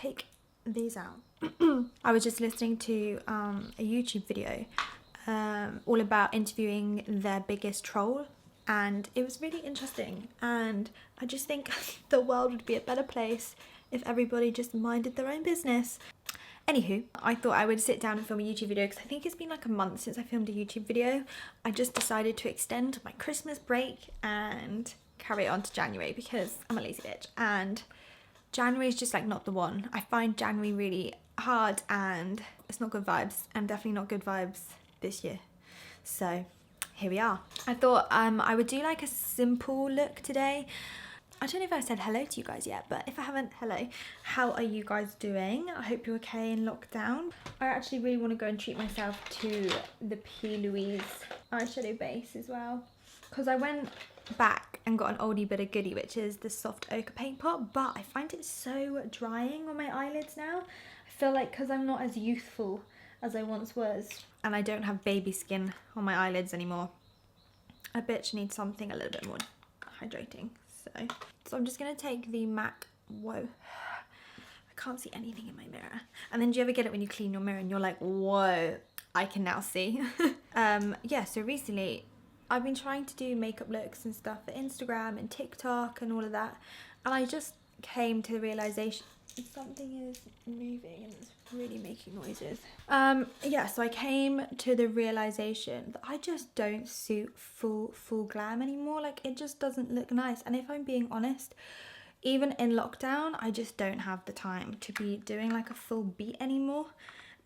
take these out. I was just listening to a YouTube video all about interviewing their biggest troll, and it was really interesting, and I just think the world would be a better place if everybody just minded their own business. Anywho, I thought I would sit down and film a YouTube video because I think it's been like a month since I filmed a YouTube video. I just decided to extend my Christmas break and carry it on to January because I'm a lazy bitch, and January is just like not the one. I find January really hard and it's not good vibes, and definitely not good vibes this year. So here we are. I thought I would do like a simple look today. I don't know if I said hello to you guys yet, but if I haven't, hello. How are you guys doing? I hope you're okay in lockdown. I actually really want to go and treat myself to the P. Louise eyeshadow base as well, because I went back and got an oldie but a goodie, which is the soft ochre paint pot, but I find it so drying on my eyelids now. I feel like because I'm not as youthful as I once was, and I don't have baby skin on my eyelids anymore, I bitch need something a little bit more hydrating. So I'm just going to take the MAC, whoa, I can't see anything in my mirror. And then do you ever get it when you clean your mirror and you're like, whoa, I can now see. Yeah, so recently I've been trying to do makeup looks and stuff for Instagram and TikTok and all of that. And I just came to the realization something is moving and it's really making noises. Yeah, so I came to the realization that I just don't suit full glam anymore. Like, it just doesn't look nice. And if I'm being honest, even in lockdown, I just don't have the time to be doing like a full beat anymore.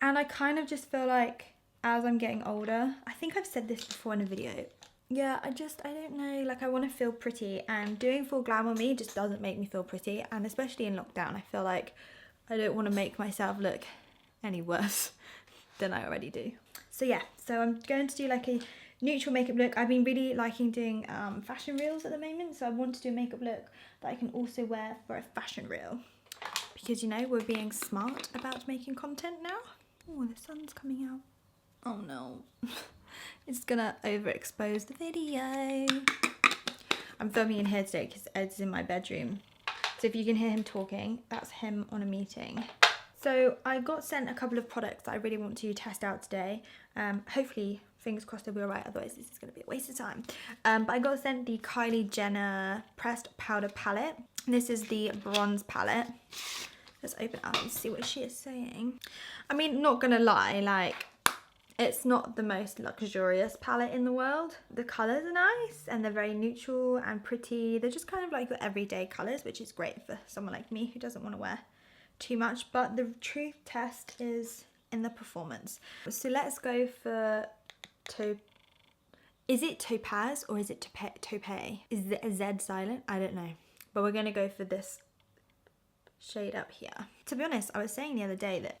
And I kind of just feel like as I'm getting older, I think I've said this before in a video, yeah, I don't know, like I want to feel pretty, and doing full glam on me just doesn't make me feel pretty. And especially in lockdown, I feel like I don't want to make myself look any worse than I already do. So yeah, so I'm going to do like a neutral makeup look. I've been really liking doing fashion reels at the moment, so I want to do a makeup look that I can also wear for a fashion reel, because you know, we're being smart about making content now. Oh, the sun's coming out. Oh no. It's gonna overexpose the video. I'm filming in here today because Ed's in my bedroom. So if you can hear him talking, that's him on a meeting. So I got sent a couple of products that I really want to test out today. Hopefully, fingers crossed they'll be alright, otherwise this is gonna be a waste of time. But I got sent the Kylie Jenner Pressed Powder Palette. This is the bronze palette. Let's open it up and see what she is saying. I mean, not gonna lie, like, it's not the most luxurious palette in the world. The colours are nice and they're very neutral and pretty. They're just kind of like the everyday colours, which is great for someone like me who doesn't want to wear too much. But the true test is in the performance. So let's go for is it topaz or is it taupe? Is the Z silent? I don't know. But we're going to go for this shade up here. To be honest, I was saying the other day that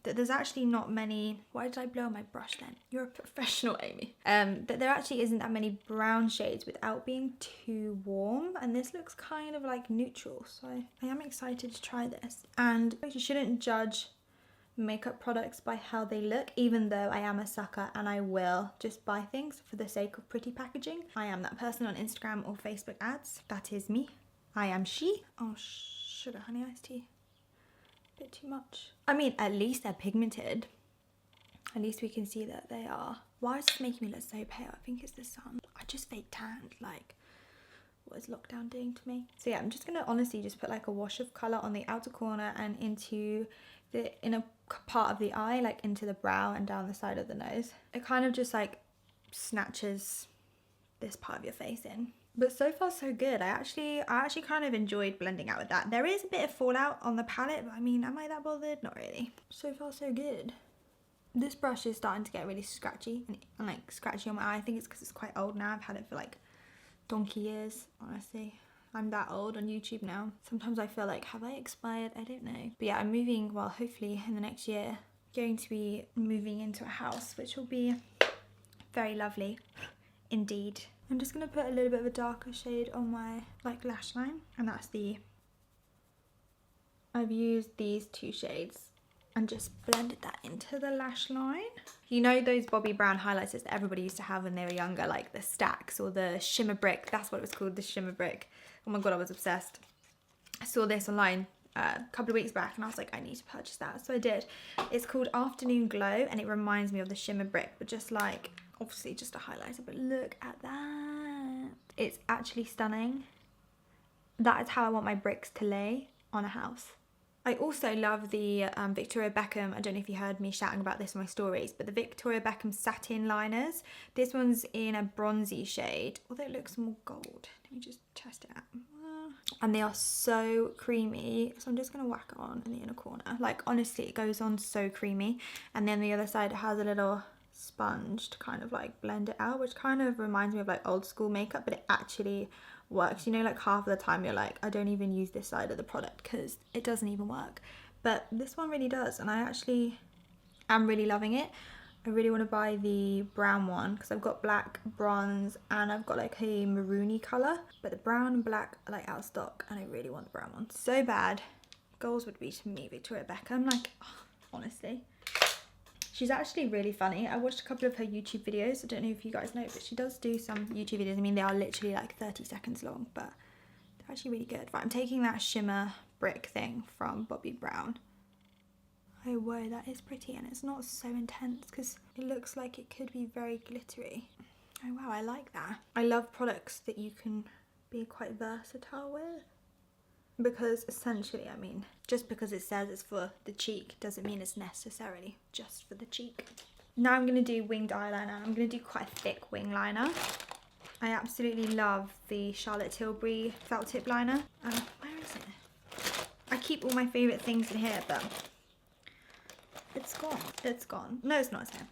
there's actually not many. Why did I blow my brush then? You're a professional, Amy. That there actually isn't that many brown shades without being too warm, and this looks kind of like neutral, so I am excited to try this. And you shouldn't judge makeup products by how they look, even though I am a sucker and I will just buy things for the sake of pretty packaging. I am that person on Instagram or Facebook ads. That is me. I am she. Oh, sugar honey iced tea. Bit too much. I mean, at least they're pigmented. At least we can see that they are. Why is this making me look so pale? I think it's the sun. I just fake tanned. Like, what is lockdown doing to me? So yeah, I'm just gonna honestly just put like a wash of colour on the outer corner and into the inner part of the eye, like into the brow and down the side of the nose. It kind of just like snatches this part of your face in. But so far so good. I actually kind of enjoyed blending out with that. There is a bit of fallout on the palette, but I mean, am I that bothered? Not really. So far so good. This brush is starting to get really scratchy and like scratchy on my eye. I think it's because it's quite old now. I've had it for like donkey years, honestly. I'm that old on YouTube now. Sometimes I feel like, have I expired? I don't know. But yeah, I'm moving, well, hopefully in the next year, going to be moving into a house, which will be very lovely indeed. I'm just going to put a little bit of a darker shade on my like lash line, and that's I've used these two shades and just blended that into the lash line. You know those Bobbi Brown highlighters that everybody used to have when they were younger, like the Stacks or the Shimmer Brick? That's what it was called, the Shimmer Brick. Oh my god, I was obsessed. I saw this online a couple of weeks back, and I was like, I need to purchase that, so I did. It's called Afternoon Glow, and it reminds me of the shimmer brick, but just like, obviously just a highlighter, but look at that. It's actually stunning. That is how I want my bricks to lay on a house. I also love the Victoria Beckham, I don't know if you heard me shouting about this in my stories, but the Victoria Beckham satin liners. This one's in a bronzy shade, although it looks more gold. Let me just test it out. And they are so creamy, so I'm just going to whack it on in the inner corner. Like, honestly, it goes on so creamy. And then the other side, it has a little sponge to kind of like blend it out, which kind of reminds me of like old school makeup, but it actually works. You know, like half of the time you're like, I don't even use this side of the product because it doesn't even work, but this one really does, and I actually am really loving it. I really want to buy the brown one because I've got black, bronze, and I've got like a maroony colour, but the brown and black are like out of stock, and I really want the brown one so bad. Goals would be to meet Victoria Beckham, like, oh, honestly. She's actually really funny. I watched a couple of her YouTube videos. I don't know if you guys know, but she does do some YouTube videos. I mean, they are literally like 30 seconds long, but they're actually really good. Right, I'm taking that shimmer brick thing from Bobbi Brown. Oh, whoa, that is pretty, and it's not so intense because it looks like it could be very glittery. Oh, wow, I like that. I love products that you can be quite versatile with. Because essentially, I mean, just because it says it's for the cheek doesn't mean it's necessarily just for the cheek. Now I'm going to do winged eyeliner. I'm going to do quite a thick wing liner. I absolutely love the Charlotte Tilbury felt tip liner. Where is it? I keep all my favourite things in here, but it's gone. It's gone. No, it's not. It's here.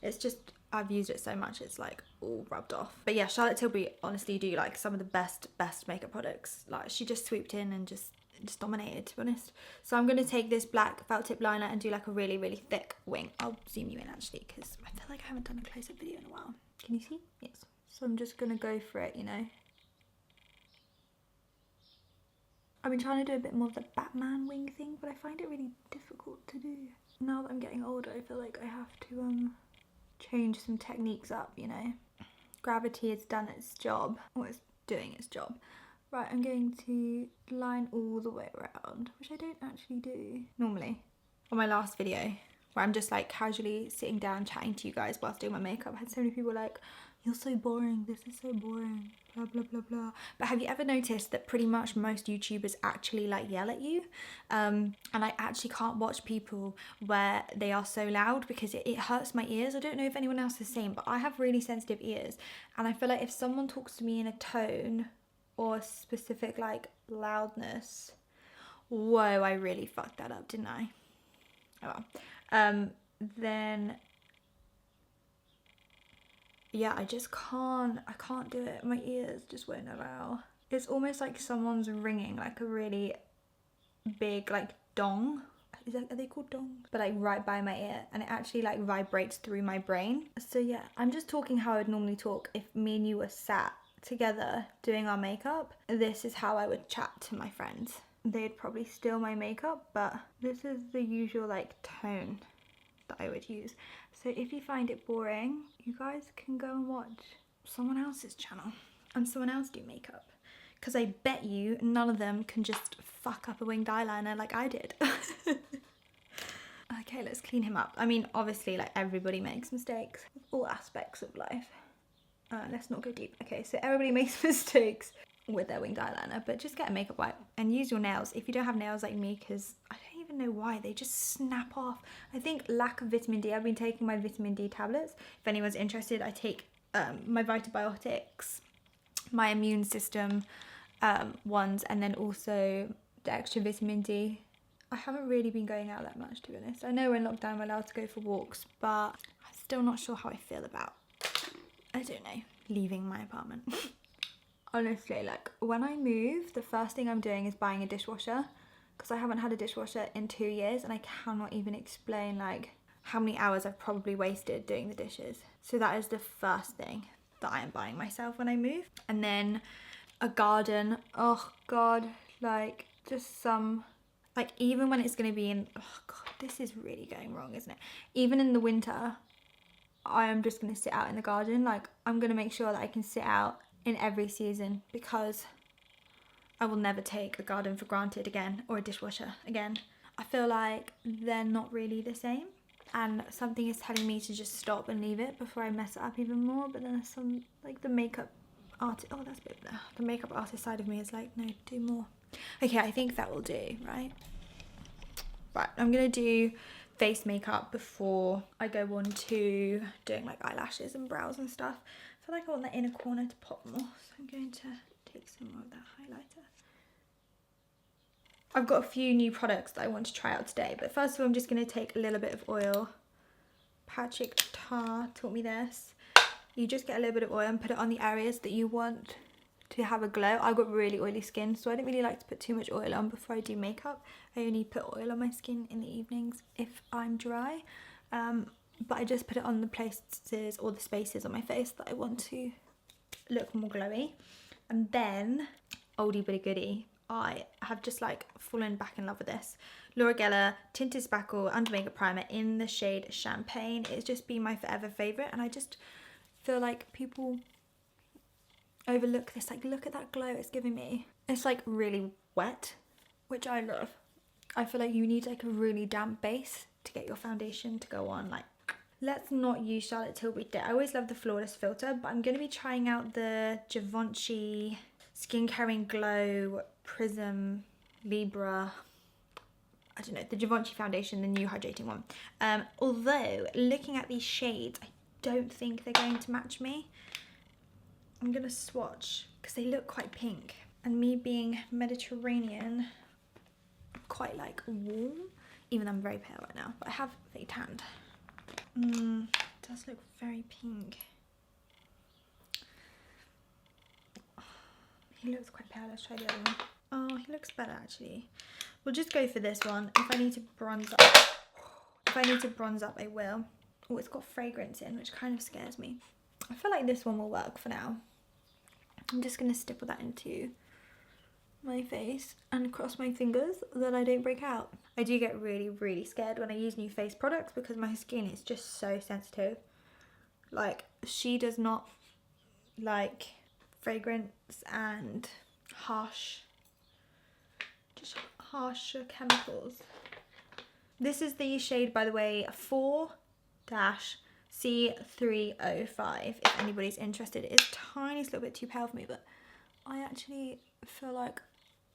It's just, I've used it so much, it's like all rubbed off. But yeah, Charlotte Tilbury honestly do like some of the best makeup products. Like, she just swooped in and just dominated, to be honest. So I'm going to take this black felt tip liner and do like a really, really thick wing. I'll zoom you in actually, because I feel like I haven't done a close-up video in a while. Can you see? Yes. So I'm just going to go for it, you know. I've been trying to do a bit more of the Batman wing thing, but I find it really difficult to do. Now that I'm getting older, I feel like I have to change some techniques up, you know. Gravity has done its job, or it's doing its job. Right, I'm going to line all the way around, which I don't actually do normally. On my last video, where I'm just like casually sitting down chatting to you guys whilst doing my makeup, I had so many people like, you're so boring, this is so boring, blah blah blah blah. But have you ever noticed that pretty much most YouTubers actually like yell at you? And I actually can't watch people where they are so loud because it hurts my ears. I don't know if anyone else is the same, but I have really sensitive ears, and I feel like if someone talks to me in a tone or a specific like loudness, whoa, I really fucked that up, didn't I? Oh well. Then yeah, I can't do it. My ears just won't allow. It's almost like someone's ringing like a really big like dong. Are they called dongs? But like right by my ear, and it actually like vibrates through my brain. So yeah, I'm just talking how I would normally talk if me and you were sat together doing our makeup. This is how I would chat to my friends. They'd probably steal my makeup, but this is the usual like tone that I would use. So if you find it boring, you guys can go and watch someone else's channel and someone else do makeup, because I bet you none of them can just fuck up a winged eyeliner like I did. Okay, let's clean him up. I mean, obviously, like, everybody makes mistakes, all aspects of life. Let's not go deep. Okay, so everybody makes mistakes with their winged eyeliner, but just get a makeup wipe and use your nails if you don't have nails like me, because I don't even know why, they just snap off. I think lack of vitamin D. I've been taking my vitamin D tablets. If anyone's interested, I take my Vitibiotics, my immune system ones, and then also the extra vitamin D. I haven't really been going out that much, to be honest. I know we're in lockdown, we're allowed to go for walks, but I'm still not sure how I feel about, I don't know, leaving my apartment. Honestly, like, when I move, the first thing I'm doing is buying a dishwasher, because I haven't had a dishwasher in 2 years, and I cannot even explain like how many hours I've probably wasted doing the dishes. So that is the first thing that I am buying myself when I move. And then a garden. Oh god, like, just some, like, even when it's going to be in, oh god, this is really going wrong, isn't it? Even in the winter, I am just going to sit out in the garden. Like, I'm going to make sure that I can sit out in every season, because I will never take a garden for granted again, or a dishwasher again. I feel like they're not really the same, and something is telling me to just stop and leave it before I mess it up even more. But then there's some, like, the makeup artist, oh that's a bit there. The makeup artist side of me is like, no, do more. Okay, I think that will do, right? Right, I'm gonna do face makeup before I go on to doing like eyelashes and brows and stuff. I feel like I want that inner corner to pop more, so I'm going to take some more of that highlighter. I've got a few new products that I want to try out today, but first of all I'm just going to take a little bit of oil. Patrick Tar taught me this. You just get a little bit of oil and put it on the areas that you want to have a glow. I've got really oily skin, so I don't really like to put too much oil on before I do makeup. I only put oil on my skin in the evenings if I'm dry, but I just put it on the places or the spaces on my face that I want to look more glowy. And then, oldie but a goodie, I have just like fallen back in love with this Laura Geller Tinted Spackle Under Makeup Primer in the shade Champagne. It's just been my forever favourite, and I just feel like people overlook this. Like, look at that glow it's giving me. It's like really wet, which I love. I feel like you need like a really damp base to get your foundation to go on. Like, let's not use Charlotte Tilbury today. I always love the Flawless filter, but I'm going to be trying out the Givenchy Skin Caring Glow Prism Libra, I don't know, the Givenchy foundation, the new hydrating one. Although looking at these shades, I don't think they're going to match me. I'm gonna swatch because they look quite pink, and me being Mediterranean, I'm quite like warm, even though I'm very pale right now, but I have very tanned. It does look very pink. He looks quite pale. Let's try the other one. Oh, he looks better actually. We'll just go for this one. If I need to bronze up, I will. Oh, it's got fragrance in, which kind of scares me. I feel like this one will work for now. I'm just going to stipple that into my face and cross my fingers that I don't break out. I do get really, really scared when I use new face products because my skin is just so sensitive. Like, she does not like fragrance and harsher chemicals. This is the shade, by the way, 4-C305, if anybody's interested. It's a tiny little bit too pale for me, but I actually feel like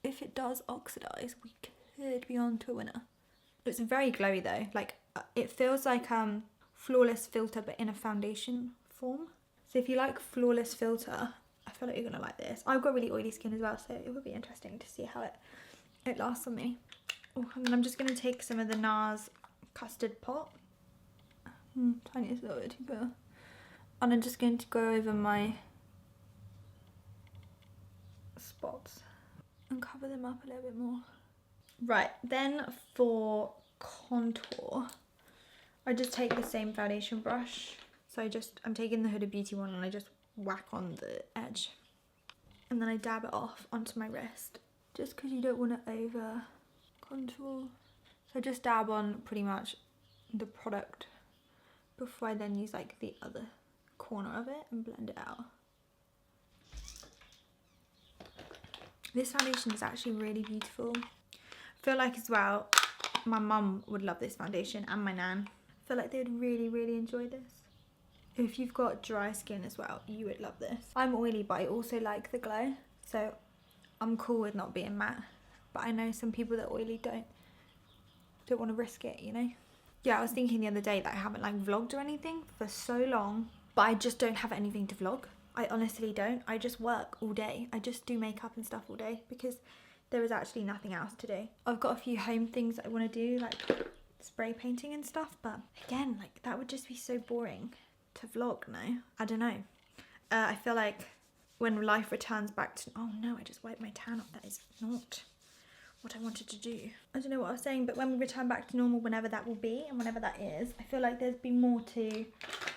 if it does oxidize, we could be on to a winner. It's very glowy though. Like, it feels like Flawless filter, but in a foundation form. So if you like Flawless filter, I feel like you're gonna like this. I've got really oily skin as well, so it would be interesting to see how it lasts on me. Oh, and then I'm just gonna take some of the NARS Custard Pot. Tiniest little bit too pale. And I'm just going to go over my spots and cover them up a little bit more. Right, then for contour, I just take the same foundation brush. So I'm taking the Huda Beauty one and I just whack on the edge. And then I dab it off onto my wrist, just because you don't want to over contour. So I just dab on pretty much the product before I then use like the other corner of it and blend it out. This foundation is actually really beautiful. I feel like as well, my mum would love this foundation and my nan. I feel like they would really, really enjoy this. If you've got dry skin as well, you would love this. I'm oily, but I also like the glow, so I'm cool with not being matte. But I know some people that are oily don't want to risk it, you know? Yeah, I was thinking the other day that I haven't like vlogged or anything for so long, but I just don't have anything to vlog. I honestly don't. I just work all day. I just do makeup and stuff all day because there is actually nothing else to do. I've got a few home things that I want to do, like spray painting and stuff, but again, like that would just be so boring to vlog. No, I don't know. I feel like when life returns back to, oh no, I just wiped my tan off. That is not what I wanted to do. I don't know what I was saying, but when we return back to normal, whenever that will be and whenever that is, I feel like there's been more to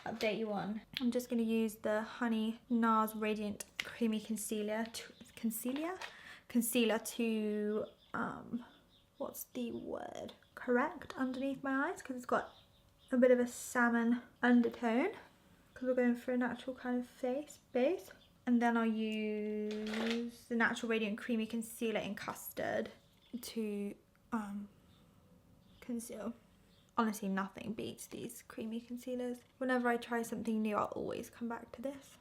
update you on. I'm just going to use the Honey NARS Radiant Creamy Concealer to what's the word? Correct underneath my eyes, because it's got a bit of a salmon undertone, because we're going for a natural kind of face base. And then I'll use the Natural Radiant Creamy Concealer in Custard to conceal. Honestly, nothing beats these creamy concealers. Whenever I try something new, I'll always come back to this.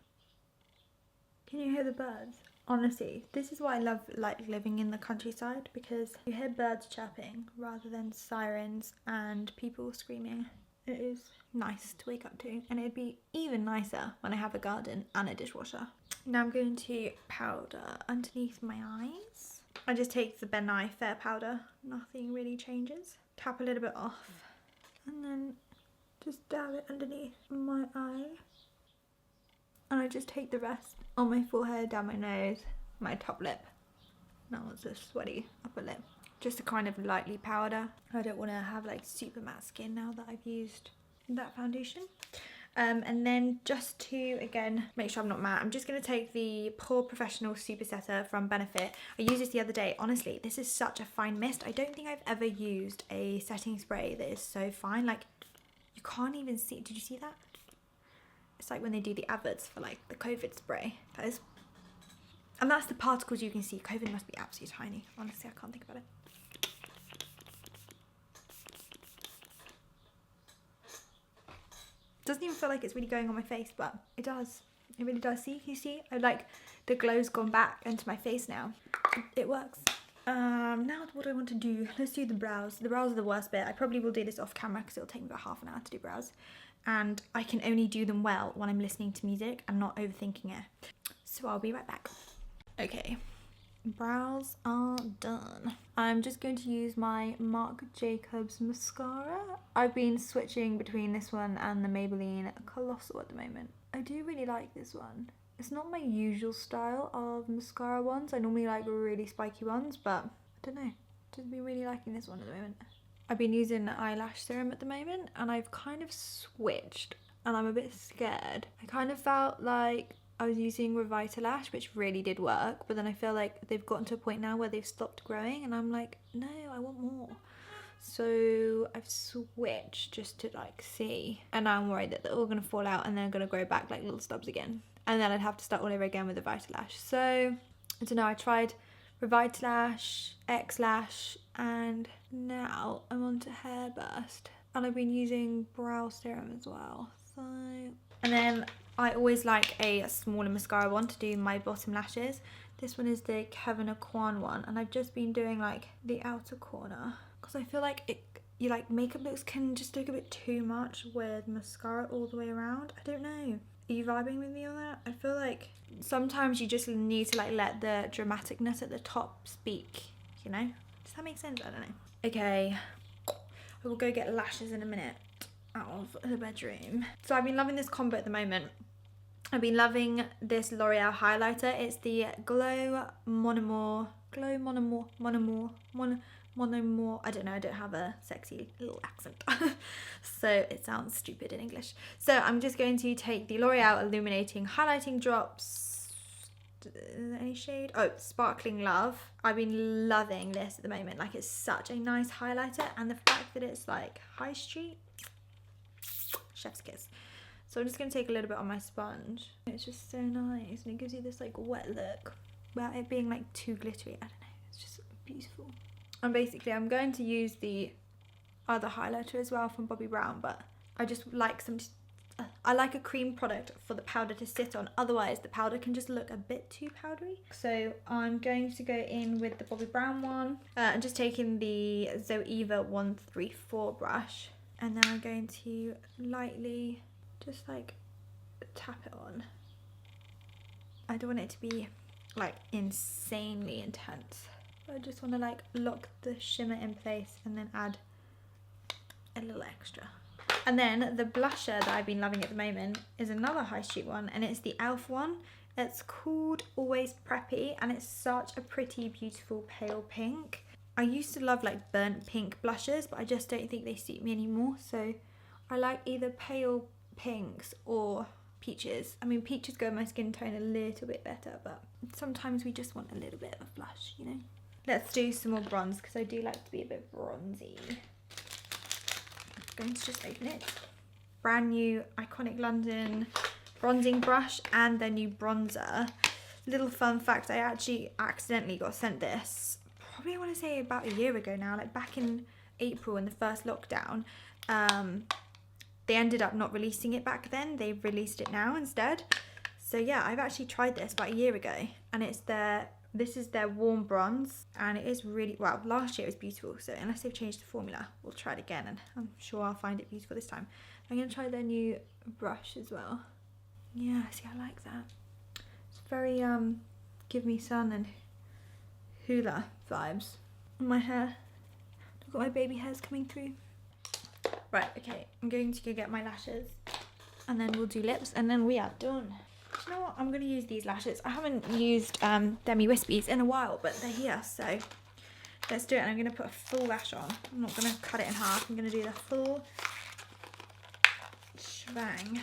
Can you hear the birds? Honestly, this is why I love like living in the countryside, because you hear birds chirping rather than sirens and people screaming. It is nice to wake up to, and it'd be even nicer when I have a garden and a dishwasher. Now I'm going to powder underneath my eyes. I just take the Ben Nye Fair powder, nothing really changes. Tap a little bit off and then just dab it underneath my eye. And I just take the rest on my forehead, down my nose, my top lip. Now it's a sweaty upper lip. Just to kind of lightly powder. I don't want to have like super matte skin now that I've used that foundation. And then just to, again, make sure I'm not matte, I'm just going to take the Pore Professional Super Setter from Benefit. I used this the other day. Honestly, this is such a fine mist. I don't think I've ever used a setting spray that is so fine. Like, you can't even see. Did you see that? It's like when they do the adverts for like the COVID spray. That is, and that's the particles you can see. COVID must be absolutely tiny. Honestly, I can't think about it. Doesn't even feel like it's really going on my face, but it does. It really does. See, you see, I like the glow's gone back into my face now. It works. Now what do I want to do? Let's do the brows. The brows are the worst bit. I probably will do this off camera because it'll take me about half an hour to do brows, and I can only do them well when I'm listening to music and not overthinking it. So I'll be right back. Okay, brows are done. I'm just going to use my Marc Jacobs mascara. I've been switching between this one and the Maybelline Colossal at the moment. I do really like this one. It's not my usual style of mascara ones. I normally like really spiky ones, but I don't know. Just been really liking this one at the moment. I've been using the eyelash serum at the moment, and I've kind of switched, and I'm a bit scared. I kind of felt like I was using Revitalash, which really did work, but then I feel like they've gotten to a point now where they've stopped growing, and I'm like, no, I want more. So I've switched just to like see, and now I'm worried that they're all gonna fall out and they're gonna grow back like little stubs again, and then I'd have to start all over again with the Revitalash. So I don't know, I tried Revitalash, X-Lash, and now I'm on to Hairburst, and I've been using brow serum as well. So, and then I always like a smaller mascara one to do my bottom lashes. This one is the Kevin Aucoin one, and I've just been doing like the outer corner because I feel like you like makeup looks can just look a bit too much with mascara all the way around. I don't know. Are you vibing with me on that? I feel like sometimes you just need to like let the dramaticness at the top speak, you know? Does that make sense? I don't know. Okay, I will go get lashes in a minute out of the bedroom. So I've been loving this combo at the moment. I've been loving this L'Oreal highlighter. It's the Glow Monomore. I don't know, I don't have a sexy little accent. So it sounds stupid in English. So I'm just going to take the L'Oreal Illuminating Highlighting Drops. Any shade? Oh, Sparkling Love. I've been loving this at the moment. Like, it's such a nice highlighter, and the fact that it's like high street, chef's kiss. So I'm just going to take a little bit on my sponge. It's just so nice, and it gives you this like wet look without it being like too glittery. I don't know, it's just beautiful. And basically I'm going to use the other highlighter as well from Bobbi Brown, but I just like I like a cream product for the powder to sit on, otherwise the powder can just look a bit too powdery. So I'm going to go in with the Bobbi Brown one. I'm just taking the Zoeva 134 brush, and then I'm going to lightly just like tap it on. I don't want it to be like insanely intense. I just want to like lock the shimmer in place and then add a little extra. And then the blusher that I've been loving at the moment is another high street one, and it's the e.l.f. one. It's called Always Preppy, and it's such a pretty, beautiful pale pink. I used to love like burnt pink blushes, but I just don't think they suit me anymore. So I like either pale pinks or peaches. I mean, peaches go with my skin tone a little bit better, but sometimes we just want a little bit of blush, you know? Let's do some more bronze, because I do like to be a bit bronzy. I'm going to just open it. Brand new Iconic London bronzing brush and their new bronzer. Little fun fact, I actually accidentally got sent this, probably I want to say about a year ago now, like back in April in the first lockdown. They ended up not releasing it back then, they released it now instead. So yeah, I've actually tried this about a year ago, and this is their warm bronze, and it is really, well, last year it was beautiful, so unless they've changed the formula, we'll try it again, and I'm sure I'll find it beautiful this time. I'm going to try their new brush as well. Yeah, see, I like that. It's very, give me sun and hula vibes on my hair. Look at my baby hairs coming through. Right, okay, I'm going to go get my lashes, and then we'll do lips, and then we are done. Do you know what? I'm going to use these lashes. I haven't used Demi Wispies in a while, but they're here, so let's do it. And I'm going to put a full lash on. I'm not going to cut it in half. I'm going to do the full shebang.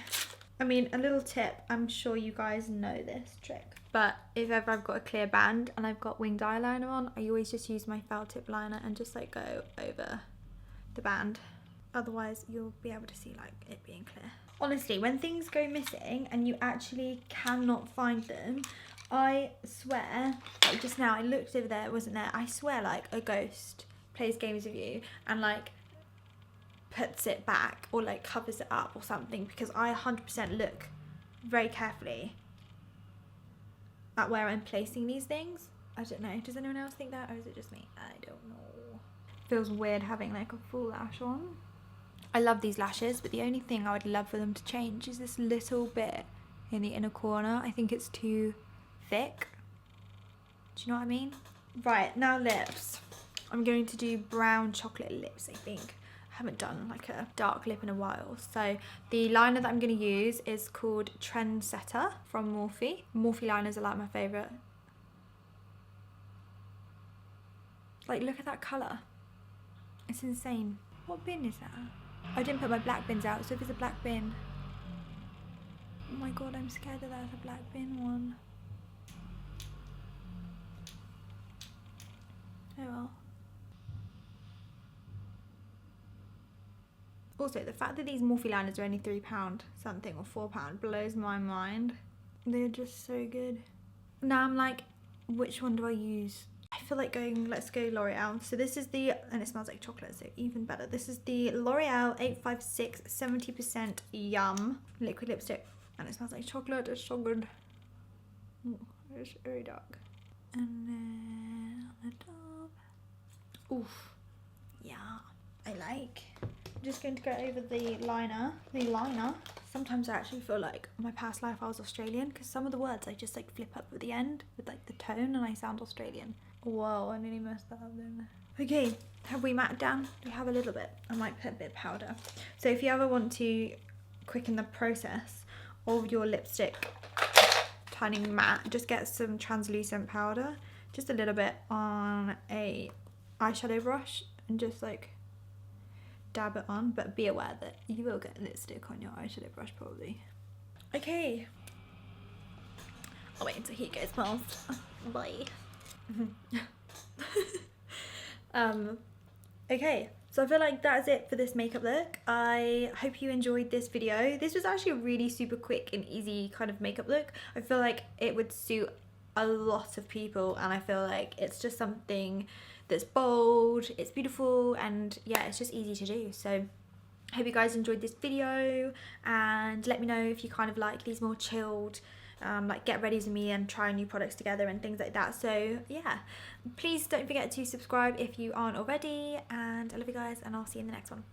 I mean, a little tip. I'm sure you guys know this trick, but if ever I've got a clear band and I've got winged eyeliner on, I always just use my felt tip liner and just like go over the band. Otherwise, you'll be able to see like it being clear. Honestly, when things go missing and you actually cannot find them, I swear, like just now I looked over there, it wasn't there. I swear like a ghost plays games with you and like puts it back or like covers it up or something, because I 100% look very carefully at where I'm placing these things. I don't know, does anyone else think that, or is it just me? I don't know. Feels weird having like a full lash on. I love these lashes, but the only thing I would love for them to change is this little bit in the inner corner. I think it's too thick. Do you know what I mean? Right, now lips. I'm going to do brown chocolate lips, I think. I haven't done like a dark lip in a while. So the liner that I'm going to use is called Trendsetter from Morphe. Morphe liners are like my favourite. Like, look at that colour. It's insane. What bin is that? I didn't put my black bins out, so if it's a black bin... Oh my god, I'm scared that that's a black bin one. Oh well. Also, the fact that these Morphe liners are only £3 something or £4 blows my mind. They're just so good. Now I'm like, which one do I use? I feel like going, let's go L'Oreal. So this is the, and it smells like chocolate, so even better. This is the L'Oreal 856 70% Yum liquid lipstick. And it smells like chocolate, it's so good. Ooh, it's very dark. And then on the top. Oof, yeah, I like. I'm just going to go over the liner. Sometimes I actually feel like my past life I was Australian, because some of the words I just like flip up at the end with like the tone and I sound Australian. Whoa, I nearly messed that up, didn't I? Okay, have we matted down? We have a little bit. I might put a bit of powder. So if you ever want to quicken the process of your lipstick turning matte, just get some translucent powder, just a little bit on a eyeshadow brush and just like dab it on, but be aware that you will get lipstick on your eyeshadow brush probably. Okay. I'll wait until he goes past. Bye. Okay, so I feel like that's it for this makeup look. I hope you enjoyed this video. This was actually a really super quick and easy kind of makeup look. I feel like it would suit a lot of people, and I feel like it's just something that's bold, it's beautiful, and yeah, it's just easy to do. So I hope you guys enjoyed this video, and let me know if you kind of like these more chilled like get ready with me and try new products together and things like that. So yeah, please don't forget to subscribe if you aren't already, and I love you guys, and I'll see you in the next one.